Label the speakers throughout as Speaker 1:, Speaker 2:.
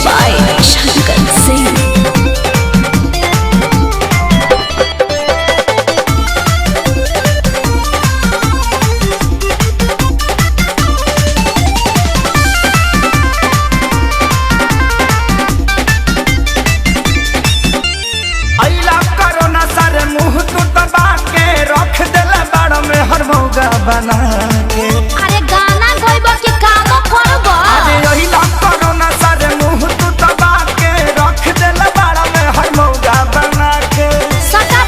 Speaker 1: by Shankar Singh.
Speaker 2: बना के
Speaker 1: अरे गाना गइबो कि कामो करबो
Speaker 2: अरे यही ला कोरोना सारे मुंह तू दबा के रख देला बाड़ा में हर मौगा बना के
Speaker 1: सटा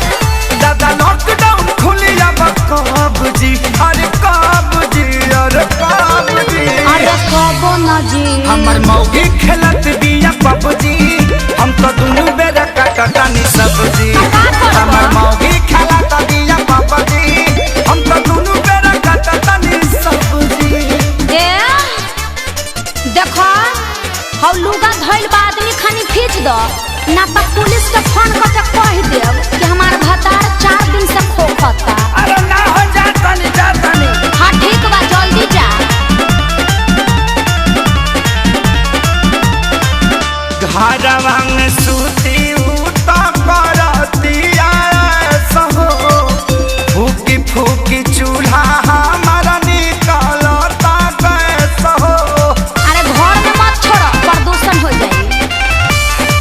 Speaker 2: दादा लॉकडाउन खुली अब कब जी अरे कब जी अरे कब जी
Speaker 1: अरे कबो न जी
Speaker 2: हमर मौगी खेलत बिया पबजी हम तो दुनु बेरा काटतानी सब्जी हमर मौगी खेलत बिया पबजी हम तो दुनु
Speaker 1: देखो हौ लुगा धइल बा आदमी खानी खींच दो ना तो पुलिस के फोन करके कह देब कि हमार भतार 4 दिन से खोखता।
Speaker 2: अरे ना हो जातनी
Speaker 1: हां ठीक बा जल्दी जा
Speaker 2: घरवा में सूती उता करतिया सहो फूकी फूकी चूल्हा हमारा निकलता गैस हो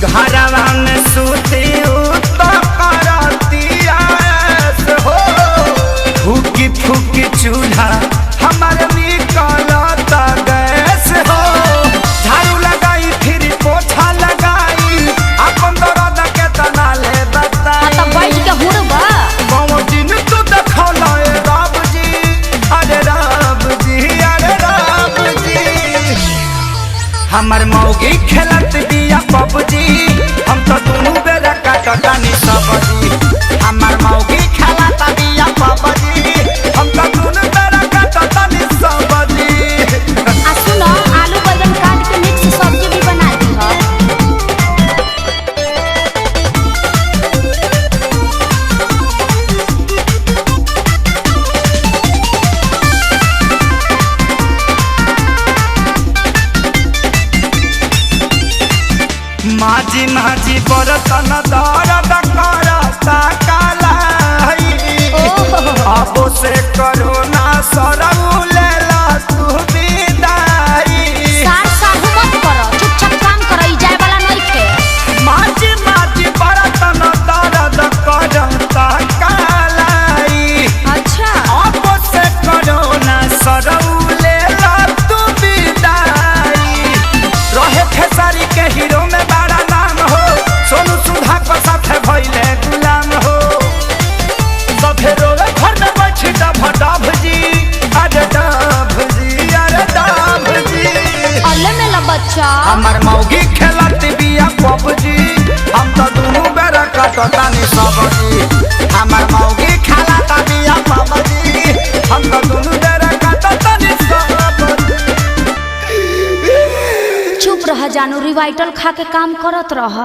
Speaker 2: घरवा में सूती उता करतिया हो फूकी फूकी चूल्हा हमारे निकलता गैस हो झाड़ू लगाई फिर पोछा लगाई अपन दर्द के तना ले बता
Speaker 1: तो बैठ के हुरबा
Speaker 2: बाबू दिन तू देखौला ए रब जी अरे रब जी अरे रब जी हमर मौगी खेलत बिया पबजी हम तो दुनु बेरा काटतानी सब्जी हमर मौगी खेलत बिया पबजी हम तो दुनु बेरा काटतानी सब्जी
Speaker 1: आ सुनो आलू बैंगन काट के मिक्स सब्जी भी बना दी हो
Speaker 2: माझी माझी बरतन दर्द करता कालाई अब से करोना सरऊ लेला तू विदाई
Speaker 1: सार साहू मत करो चुपचाप काम करो ई जाय वाला नहीं थे
Speaker 2: माझी माझी बरतन दर्द करता कालाई
Speaker 1: अच्छा
Speaker 2: अब से करोना सरऊ लेला तू विदाई रहे खेसारी के हीरो में बड़ा नाम हो सोनू सुधा को साथे भइले गुलाम हो सभे रोवे घर में बैठी डभ जी अरे डभ जी अरे डभ जी
Speaker 1: अल्ले मेला बच्चा
Speaker 2: हमर मौगी खेलत बिया पबजी हम तो दुनु बेरा काटतानी सब्जी हमर मौगी खेलत बिया पबजी हम तो दुनु बेरा काटतानी सब्जी
Speaker 1: चुप रह जानू रिवाइटल खा के काम करत रह।